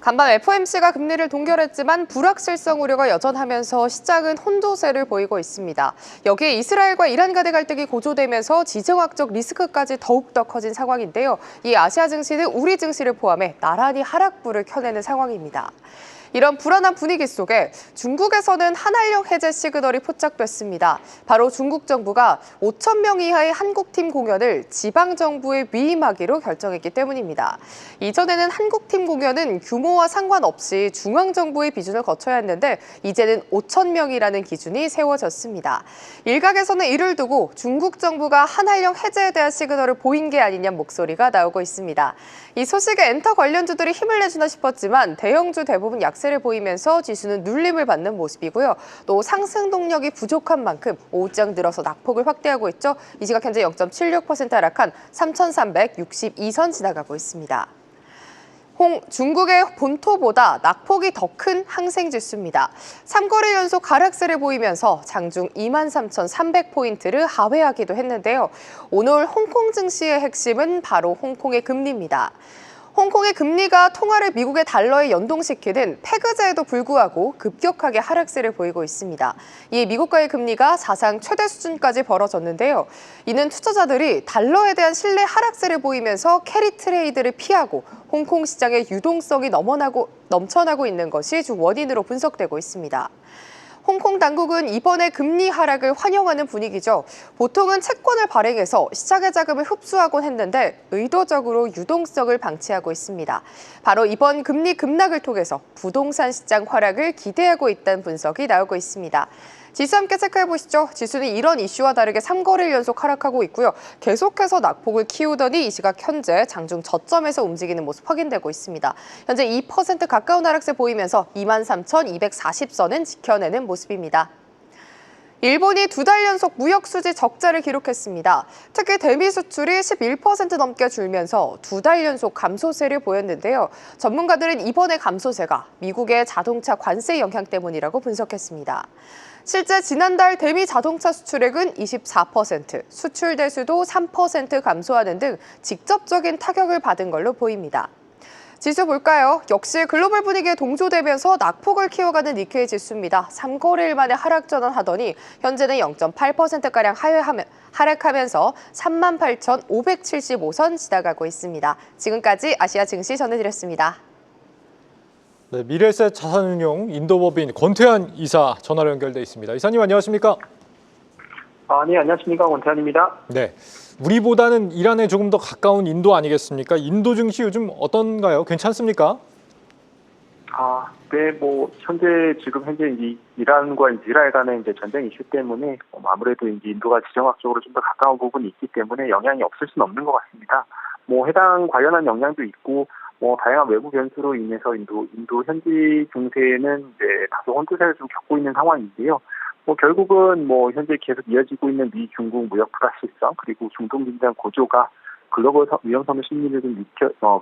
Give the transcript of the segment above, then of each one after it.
간밤 FOMC가 금리를 동결했지만 불확실성 우려가 여전하면서 시장은 혼조세를 보이고 있습니다. 여기에 이스라엘과 이란 간의 갈등이 고조되면서 지정학적 리스크까지 더욱더 커진 상황인데요. 이 아시아 증시는 우리 증시를 포함해 나란히 하락불을 켜내는 상황입니다. 이런 불안한 분위기 속에 중국에서는 한한령 해제 시그널이 포착됐습니다. 바로 중국 정부가 5천 명 이하의 한국팀 공연을 지방정부에 위임하기로 결정했기 때문입니다. 이전에는 한국팀 공연은 규모와 상관없이 중앙정부의 비준을 거쳐야 했는데 이제는 5천 명이라는 기준이 세워졌습니다. 일각에서는 이를 두고 중국 정부가 한한령 해제에 대한 시그널을 보인 게 아니냐는 목소리가 나오고 있습니다. 이 소식에 엔터 관련주들이 힘을 내주나 싶었지만 대형주 대부분 약세를 보이면서 지수는 눌림을 받는 모습이고요. 또 상승 동력이 부족한 만큼 오후장 들어서 낙폭을 확대하고 있죠. 이 시각 현재 0.76% 하락한 3,362선 지나가고 있습니다. 중국의 본토보다 낙폭이 더 큰 항생지수입니다. 3거래 연속 하락세를 보이면서 장중 23,300포인트를 하회하기도 했는데요. 오늘 홍콩 증시의 핵심은 바로 홍콩의 금리입니다. 홍콩의 금리가 통화를 미국의 달러에 연동시키는 패그제에도 불구하고 급격하게 하락세를 보이고 있습니다. 이에 미국과의 금리가 사상 최대 수준까지 벌어졌는데요. 이는 투자자들이 달러에 대한 신뢰 하락세를 보이면서 캐리 트레이드를 피하고 홍콩 시장의 유동성이 넘쳐나고 있는 것이 주 원인으로 분석되고 있습니다. 홍콩 당국은 이번에 금리 하락을 환영하는 분위기죠. 보통은 채권을 발행해서 시장의 자금을 흡수하곤 했는데 의도적으로 유동성을 방치하고 있습니다. 바로 이번 금리 급락을 통해서 부동산 시장 활약을 기대하고 있다는 분석이 나오고 있습니다. 지수 함께 체크해보시죠. 지수는 이런 이슈와 다르게 3거래일 연속 하락하고 있고요. 계속해서 낙폭을 키우더니 이 시각 현재 장중 저점에서 움직이는 모습 확인되고 있습니다. 현재 2% 가까운 하락세 보이면서 23,240선은 지켜내는 모습입니다. 일본이 2달 연속 무역수지 적자를 기록했습니다. 특히 대미 수출이 11% 넘게 줄면서 2달 연속 감소세를 보였는데요. 전문가들은 이번의 감소세가 미국의 자동차 관세 영향 때문이라고 분석했습니다. 실제 지난달 대미 자동차 수출액은 24%, 수출 대수도 3% 감소하는 등 직접적인 타격을 받은 걸로 보입니다. 지수 볼까요? 역시 글로벌 분위기에 동조되면서 낙폭을 키워가는 니케이 지수입니다. 3거래일 만에 하락 전환하더니 현재는 0.8%가량 하락하면서 38,575선 지나가고 있습니다. 지금까지 아시아 증시 전해드렸습니다. 네, 미래에셋 자산운용 인도법인 권태환 이사 전화로 연결돼 있습니다. 이사님 안녕하십니까? 네, 안녕하십니까. 권태환입니다. 네, 우리보다는 이란에 조금 더 가까운 인도 아니겠습니까? 인도 증시 요즘 어떤가요? 괜찮습니까? 네, 현재 이란과 이스라엘 간의 전쟁 이슈 때문에 아무래도 인도가 지정학적으로 좀 더 가까운 부분이 있기 때문에 영향이 없을 수는 없는 것 같습니다. 해당 관련한 영향도 있고, 다양한 외부 변수로 인해서 인도 현지 증세는 다소 혼조세를 좀 겪고 있는 상황인데요. 결국은 현재 계속 이어지고 있는 미 중국 무역 불확실성 그리고 중동 긴장 고조가 글로벌 위험성 심리를 좀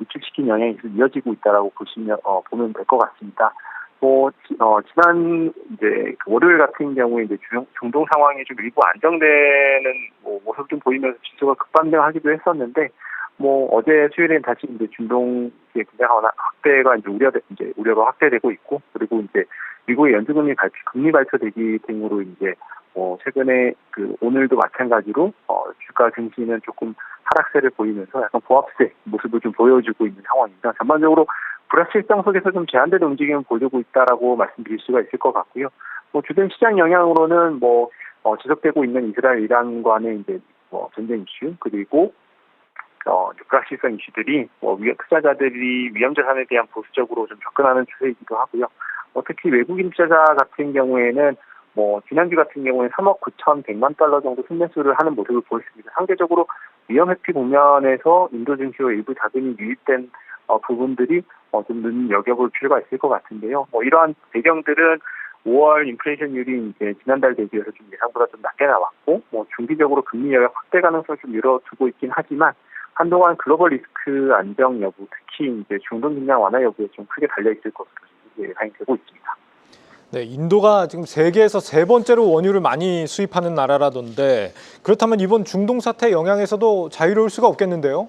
위축시킨 영향이 계속 이어지고 있다라고 보면 될 것 같습니다. 지난 월요일 같은 경우에 중동 상황이 좀 일부 안정되는 모습 좀 보이면서 지수가 급반등하기도 했었는데, 어제 수요일엔 다시 중동의 긴장 확대가 우려가 확대되고 있고, 그리고 미국의 연준금리 금리 발표 대기 등으로 최근에 오늘도 마찬가지로 주가 증시는 조금 하락세를 보이면서 약간 보합세 모습을 좀 보여주고 있는 상황입니다. 전반적으로 불확실성 속에서 좀 제한되는 움직임을 보여주고 있다라고 말씀드릴 수가 있을 것 같고요. 주된 시장 영향으로는 지속되고 있는 이스라엘 이란 간의 전쟁 이슈 그리고 불확실성 이슈들이 투자자들이 위험 자산에 대한 보수적으로 좀 접근하는 추세이기도 하고요. 특히 외국인 투자자 같은 경우에는 지난주 같은 경우에 3억 9,100만 달러 정도 순매수를 하는 모습을 보였습니다. 상대적으로 위험 회피 국면에서 인도 증시로 일부 자금이 유입된 부분들이 좀 눈여겨볼 필요가 있을 것 같은데요. 이러한 배경들은 5월 인플레이션율이 지난달 대비해서 좀 예상보다 좀 낮게 나왔고, 중기적으로 금리 여력 확대 가능성을 좀 열어두고 있긴 하지만, 한동안 글로벌 리스크 안정 여부, 특히 중동 긴장 완화 여부에 좀 크게 달려 있을 것으로 예상이 되고 있습니다. 네, 인도가 지금 세계에서 세 번째로 원유를 많이 수입하는 나라라던데, 그렇다면 이번 중동 사태 영향에서도 자유로울 수가 없겠는데요?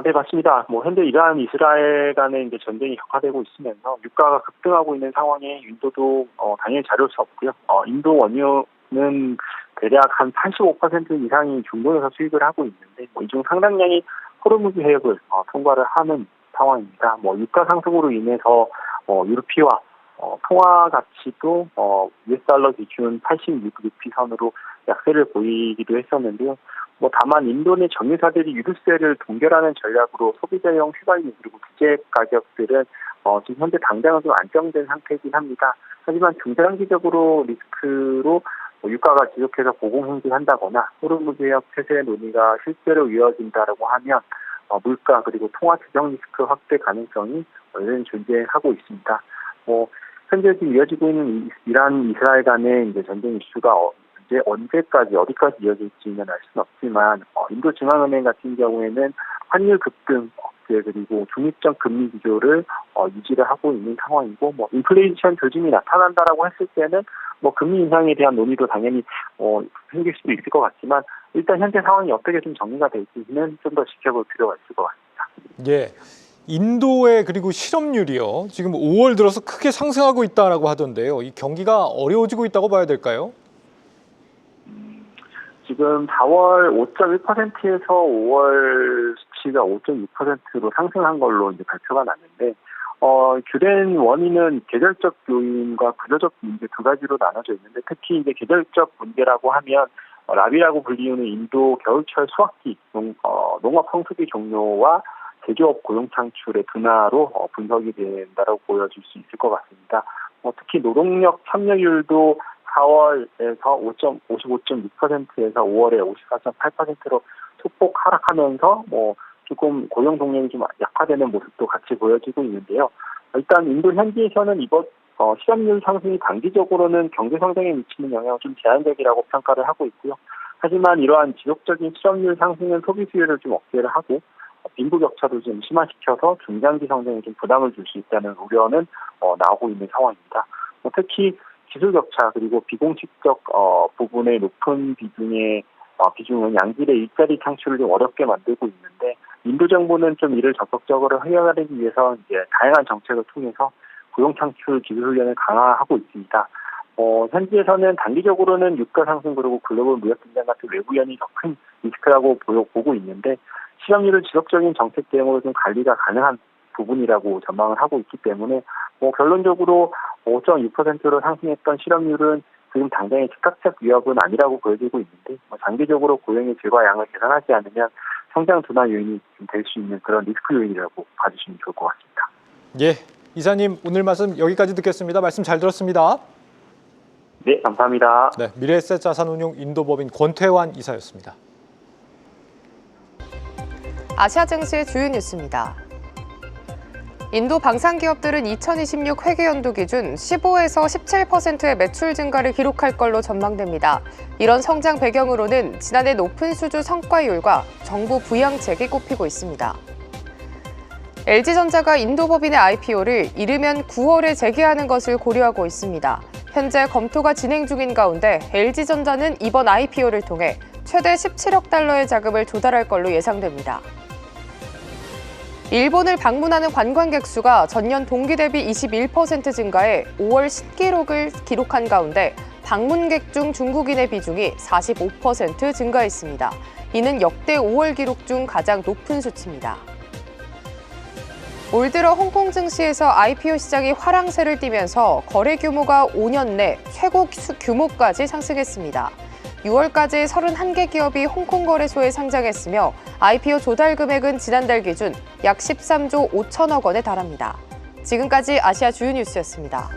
네, 맞습니다. 현재 이란, 이스라엘 간의 이제 전쟁이 격화되고 있으면서 유가가 급등하고 있는 상황에 인도도 당연히 자료할 수 없고요. 인도 원유는 대략 한 85% 이상이 중동에서 수입을 하고 있는데, 이 중 상당량이 호르무즈 해협을 통과를 하는 상황입니다. 유가 상승으로 인해서 유로피와 통화 가치도 US 달러 기준 86루피 선으로 약세를 보이기도 했었는데요. 다만 인도 내 정유사들이 유류세를 동결하는 전략으로 소비자용 휘발유 그리고 기재 가격들은 지금 현재 당장은 좀 안정된 상태이긴 합니다. 하지만 중장기적으로 리스크로 유가가 지속해서 고공행진한다거나 호르무즈 해협 폐쇄 논의가 실제로 이어진다라고 하면 물가 그리고 통화 재정 리스크 확대 가능성이 여전히 존재하고 있습니다. 현재 지금 이어지고 있는 이란, 이스라엘 간의 이제 전쟁 이슈가 이제 언제까지 어디까지 이어질지는 알 수는 없지만 인도 중앙은행 같은 경우에는 환율 급등 억제 그리고 중립적 금리 기조를 유지를 하고 있는 상황이고 인플레이션 조짐이 나타난다라고 했을 때는 금리 인상에 대한 논의도 당연히 생길 수도 있을 것 같지만 일단 현재 상황이 어떻게 좀 정리가 될지는 좀 더 지켜볼 필요가 있을 것 같습니다. 예. 인도의 그리고 실업률이요. 지금 5월 들어서 크게 상승하고 있다라고 하던데요. 이 경기가 어려워지고 있다고 봐야 될까요? 지금 4월 5.1%에서 5월 수치가 5.6%로 상승한 걸로 이제 발표가 났는데, 주된 원인은 계절적 요인과 구조적 문제 두 가지로 나눠져 있는데, 특히 이제 계절적 문제라고 하면 라비라고 불리우는 인도 겨울철 수확기 농업 성수기 종료와 제조업 고용 창출의 둔화로 분석이 된다고 보여질 수 있을 것 같습니다. 특히 노동력 참여율도 4월에서 55.6%에서 5월에 54.8%로 소폭 하락하면서 조금 고용 동력이 좀 약화되는 모습도 같이 보여지고 있는데요. 일단 인도 현지에서는 이번 실업률 상승이 단기적으로는 경제 성장에 미치는 영향은 좀 제한적이라고 평가를 하고 있고요. 하지만 이러한 지속적인 실업률 상승은 소비 수요를 좀 억제를 하고 빈부 격차도 좀 심화시켜서 중장기 성장에 좀 부담을 줄 수 있다는 우려는 나오고 있는 상황입니다. 특히 기술 격차 그리고 비공식적 부분의 높은 비중은 양질의 일자리 창출을 좀 어렵게 만들고 있는데 인도 정부는 좀 이를 적극적으로 해결하기 위해서 이제 다양한 정책을 통해서 고용 창출 기술 훈련을 강화하고 있습니다. 현지에서는 단기적으로는 유가 상승 그리고 글로벌 무역 긴장 같은 외부 요인이 더 큰 리스크라고 보고 있는데 실업률을 지속적인 정책 대응으로 좀 관리가 가능한 부분이라고 전망을 하고 있기 때문에 결론적으로 5.6%로 상승했던 실업률은 지금 당장의 즉각적 위협은 아니라고 보여지고 있는데 장기적으로 고용의 질과 양을 계산하지 않으면 성장 둔화 요인이 될 수 있는 그런 리스크 요인이라고 봐주시면 좋을 것 같습니다. 예, 이사님 오늘 말씀 여기까지 듣겠습니다. 말씀 잘 들었습니다. 네, 감사합니다. 네, 미래에셋 자산운용 인도법인 권태환 이사였습니다. 아시아 증시의 주요 뉴스입니다. 인도 방산기업들은 2026 회계연도 기준 15에서 17%의 매출 증가를 기록할 걸로 전망됩니다. 이런 성장 배경으로는 지난해 높은 수주 성과율과 정부 부양책이 꼽히고 있습니다. LG전자가 인도법인의 IPO를 이르면 9월에 재개하는 것을 고려하고 있습니다. 현재 검토가 진행 중인 가운데 LG전자는 이번 IPO를 통해 최대 17억 달러의 자금을 조달할 걸로 예상됩니다. 일본을 방문하는 관광객 수가 전년 동기 대비 21% 증가해 5월 신기록을 기록한 가운데 방문객 중 중국인의 비중이 45% 증가했습니다. 이는 역대 5월 기록 중 가장 높은 수치입니다. 올 들어 홍콩 증시에서 IPO 시장이 화랑세를 띠면서 거래 규모가 5년 내 최고 규모까지 상승했습니다. 6월까지 31개 기업이 홍콩 거래소에 상장했으며 IPO 조달 금액은 지난달 기준 약 13조 5천억 원에 달합니다. 지금까지 아시아 주요 뉴스였습니다.